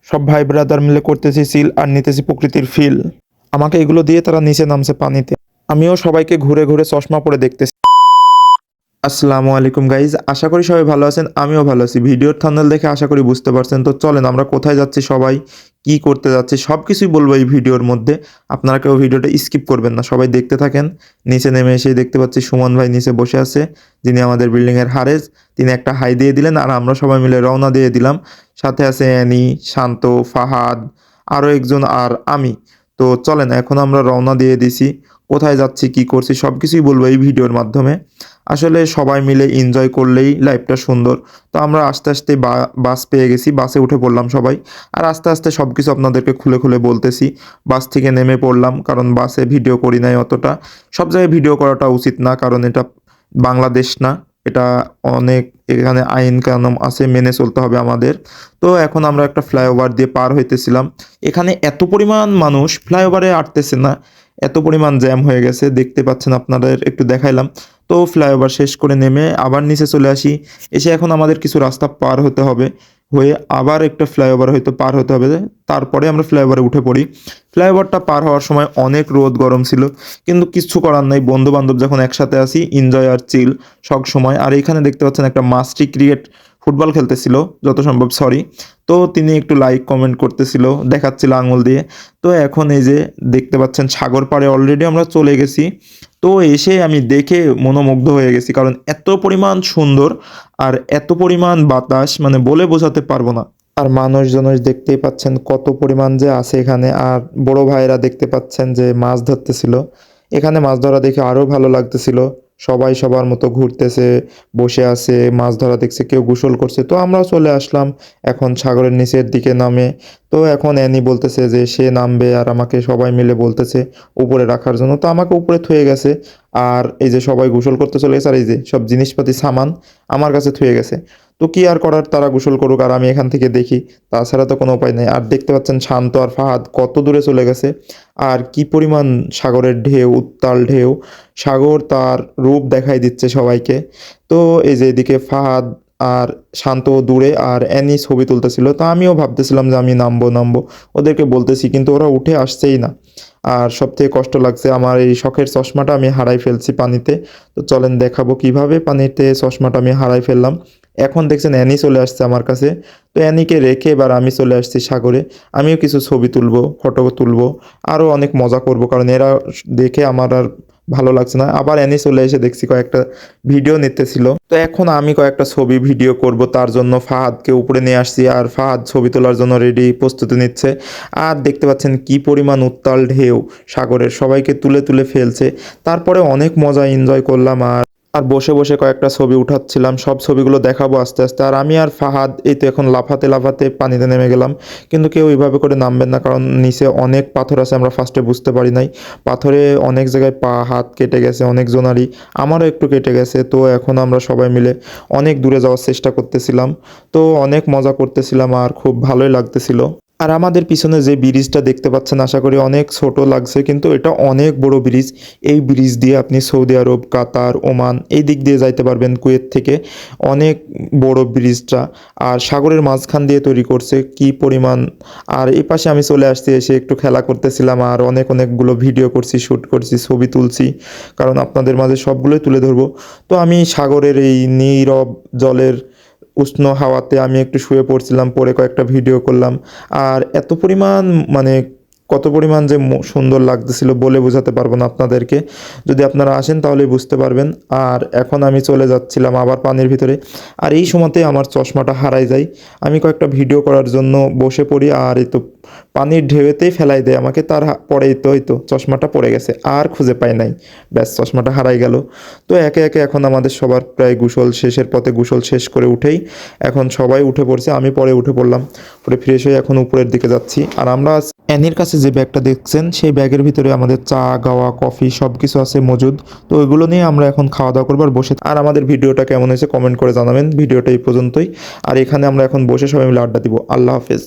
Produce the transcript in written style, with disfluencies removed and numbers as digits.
সব ভাই ব্রাদার মিলে করতেছি চিল আর নিতেছি প্রকৃতির ফিল। আমাকে এগুলো দিয়ে তারা নিচে নামছে পানিতে। আমিও সবাইকে ঘুরে ঘুরে চশমা পরে দেখতেছি। আসসালামু আলাইকুম গাইজ, আশা করি সবাই ভালো আছেন। আমিও ভালো আছি। ভিডিওর থাম্বনেল দেখে আশা করি বুঝতে পারছেন। তো চলেন আমরা কোথায় যাচ্ছি, সবাই কি করতে যাচ্ছি সব কিছুই বলবো এই ভিডিওর মধ্যে। আপনারা কেউ ভিডিওটা স্কিপ করবেন না, সবাই দেখতে থাকেন। নিচে নেমে এসে দেখতে পাচ্ছি সুমন ভাই নিচে বসে আছে, যিনি আমাদের বিল্ডিংয়ের হারেজ। তিনি একটা হাই দিয়ে দিলেন আর আমরা সবাই মিলে রওনা দিয়ে দিলাম। সাথে আছে অ্যানি, শান্ত, ফাহাদ, আরও একজন আর আমি। তো চলেন এখন আমরা রওনা দিয়ে দিছি। কোথায় যাচ্ছি, কি করছি সব কিছুই বলবো এই ভিডিওর মাধ্যমে। আসলে সবাই মিলে এনজয় করলেই লাইফটা সুন্দর। তো আমরা আস্তে আস্তে বাস পেয়ে গেছি, বাসে উঠে পড়লাম সবাই। আর আস্তে আস্তে সব কিছু আপনাদেরকে খুলে খুলে বলতেছি। বাস থেকে নেমে পড়লাম, কারণ বাসে ভিডিও করি নাই অতটা। সব জায়গায় ভিডিও করাটা উচিত না, কারণ এটা বাংলাদেশ না, এটা অনেক এখানে আইন কানুন আছে, মেনে চলতে হবে আমাদের। তো এখন আমরা একটা ফ্লাইওভার দিয়ে পার হইতেছিলাম। এখানে এত পরিমাণ মানুষ ফ্লাইওভারে আটতেছে না, এত পরিমাণ জ্যাম হয়ে গেছে, দেখতে পাচ্ছেন, আপনাদের একটু দেখাইলাম। তো ফ্লাইওভার শেষ করে নেমে আবার নিচে চলে আসি। এসে এখন আমাদের কিছু রাস্তা পার হতে হবে, হয়ে আবার একটা ফ্লাইওভার হয়তো পার হতে হবে, তারপরে আমরা ফ্লাইওভারে উঠে পড়ি। ফ্লাইওভারটা পার হওয়ার সময় অনেক রোদ গরম ছিল, কিন্তু কিচ্ছু করার নাই। বন্ধু বান্ধব যখন একসাথে আসি, এনজয় আর চিল সব সময়। আর এখানে দেখতে পাচ্ছেন একটা মাস্টার ক্রিকেট ফুটবল খেলতেছিল, যত সম্ভব সরি। তো তিনি একটু লাইক কমেন্ট করতেছিল, দেখাচ্ছিল আঙুল দিয়ে। তো এখন এই যে দেখতে পাচ্ছেন সাগর পাড়ে অলরেডি আমরা চলে গেছি। তো এসে আমি দেখে মনোমুগ্ধ হয়ে গেছি, কারণ এত পরিমাণ সুন্দর আর এত পরিমাণ বাতাস, মানে বলে বোঝাতে পারবো না। আর মানুষজন দেখতেই পাচ্ছেন কত পরিমাণ যে আছে এখানে। আর বড় ভাইরা দেখতে পাচ্ছেন যে মাছ ধরতেছিল। এখানে মাছ ধরা দেখে আরও ভালো লাগতেছিল। সবাই সবার মতো ঘুরতেছে, বসে আছে, মাছ ধরা দেখছে, কেউ গোসল করছে। তো আমরাও চলে আসলাম এখন সাগরের নিচের দিকে নামে। তো এখন অ্যানি বলতেছে যে সে নামবে, আর আমাকে সবাই মিলে বলতেছে উপরে রাখার জন্য। তো আমাকে উপরে থুয়ে গেছে। আর এই যে সবাই গোসল করতে চলে গেছে, আর এই যে সব জিনিসপাতি সামান আমার কাছে থুয়ে গেছে। তো কি আর করার, তারা গোসল করুক আর আমি এখান থেকে দেখি, তাছাড়া তো কোনো উপায় নেই। আর দেখতে পাচ্ছেন শান্ত আর ফাহাদ কত দূরে চলে গেছে। আর কি পরিমাণ সাগরের ঢেউ, উত্তাল ঢেউ, সাগর তার রূপ দেখাই দিচ্ছে সবাইকে। তো এই যে এদিকে ফাহাদ আর শান্ত দূরে, আর অ্যানি ছবি তুলতেছিল। তো আমিও ভাবতেছিলাম যে আমি নামবো নামবো, ওদেরকে বলতেছি, কিন্তু ওরা উঠে আসছেই না। আর সবথেকে কষ্ট লাগছে, আমার এই শখের চশমাটা আমি হারাই ফেলছি পানিতে। তো চলেন দেখাবো কিভাবে পানিতে চশমাটা আমি হারাই ফেললাম। এখন দেখছেন অ্যানি চলে আসছে আমার কাছে। তো অ্যানিকে রেখে এবার আমি চলে আসছি সাগরে। আমিও কিছু ছবি তুলবো, ফটো তুলবো, আরও অনেক মজা করব, কারণ এরা দেখে আমার আর ভালো লাগছে না। আবার অ্যানি চলে এসে দেখছি কয়েকটা ভিডিও নিতেছিল। তো এখন আমি কয়েকটা ছবি ভিডিও করব, তার জন্য ফাহাদকে উপরে নিয়ে আসছি। আর ফাহাদ ছবি তোলার জন্য রেডি, প্রস্তুতি নিচ্ছে। আর দেখতে পাচ্ছেন কি পরিমাণ উত্তাল ঢেউ সাগরের, সবাইকে তুলে তুলে ফেলছে। তারপরে অনেক মজা এনজয় করলাম। আর আর বসে বসে কয়েকটা ছবি উঠাচ্ছিলাম, সব ছবিগুলো দেখাবো আস্তে আস্তে। আর আমি আর ফাহাদ এই তো এখন লাফাতে লাফাতে পানিতে নেমে গেলাম। কিন্তু কেউ এইভাবে করে নামবেন না, কারণ নিচে অনেক পাথর আছে, আমরা ফার্স্টে বুঝতে পারি নাই। পাথরে অনেক জায়গায় পা হাত কেটে গেছে অনেক জনারই, আমারও একটু কেটে গেছে। তো এখন আমরা সবাই মিলে অনেক দূরে যাওয়ার চেষ্টা করতেছিলাম। তো অনেক মজা করতেছিলাম আর খুব ভালোই লাগতেছিল। আর আমাদের পিছনে যে ব্রিজটা দেখতে পাচ্ছেন, আশা করি অনেক ছোট লাগছে, কিন্তু এটা অনেক বড় ব্রিজ। এই ব্রিজ দিয়ে আপনি সৌদি আরব, কাতার, ওমান এই দিক দিয়ে যাইতে পারবেন, কুয়েত থেকে। অনেক বড় ব্রিজটা, আর সাগরের মাঝখান দিয়ে তৈরি করছে, কি পরিমাণ। আর এই পাশে আমি চলে আসছি, এসে একটু খেলা করতেছিলাম, আর অনেকগুলো ভিডিও করছি, শ্যুট করছি, ছবি তুলছি, কারণ আপনাদের মাঝে সবগুলোই তুলে ধরবো। তো আমি সাগরের এই নীরব জলের উষ্ণ হাওয়াতে আমি একটু শুয়ে পড়ছিলাম, পরে কয়েকটা ভিডিও করলাম। আর এত পরিমাণ, মানে কত পরিমাণ যে সুন্দর লাগতেছিল বলে বোঝাতে পারবো না আপনাদেরকে। যদি আপনারা আসেন তাহলেই বুঝতে পারবেন। আর এখন আমি চলে যাচ্ছিলাম আবার পানির ভিতরে। আর এই সময়তে আমার চশমাটা হারাই যায়। আমি কয়েকটা ভিডিও করার জন্য বসে পড়ি, আর এই তো পানির ঢেউতেই ফেলাই দেয় আমাকে। পরেই তো হয়তো চশমাটা পড়ে গেছে, আর খুঁজে পাই নাই, ব্যাস চশমাটা হারাই গেল। তো একে একে এখন আমাদের সবার প্রায় গোসল শেষের পথে, গোসল শেষ করে উঠেই এখন সবাই উঠে পড়ছে, আমি পরে উঠে পড়লাম। পরে ফ্রেশ হয়ে এখন উপরের দিকে যাচ্ছি। আর আমরা অ্যানির কাছে যে ব্যাগটা দেখছেন, সেই ব্যাগের ভিতরে আমাদের চা, গাওয়া, কফি সব কিছু আছে মজুদ। তো ওইগুলো নিয়ে আমরা এখন খাওয়া দাওয়া করবো আর বসে। আর আমাদের ভিডিওটা কেমন হয়েছে কমেন্ট করে জানাবেন। ভিডিওটা এই পর্যন্তই। আর এখানে আমরা এখন বসে সবাই মিলে আড্ডা দিব। আল্লাহ হাফেজ।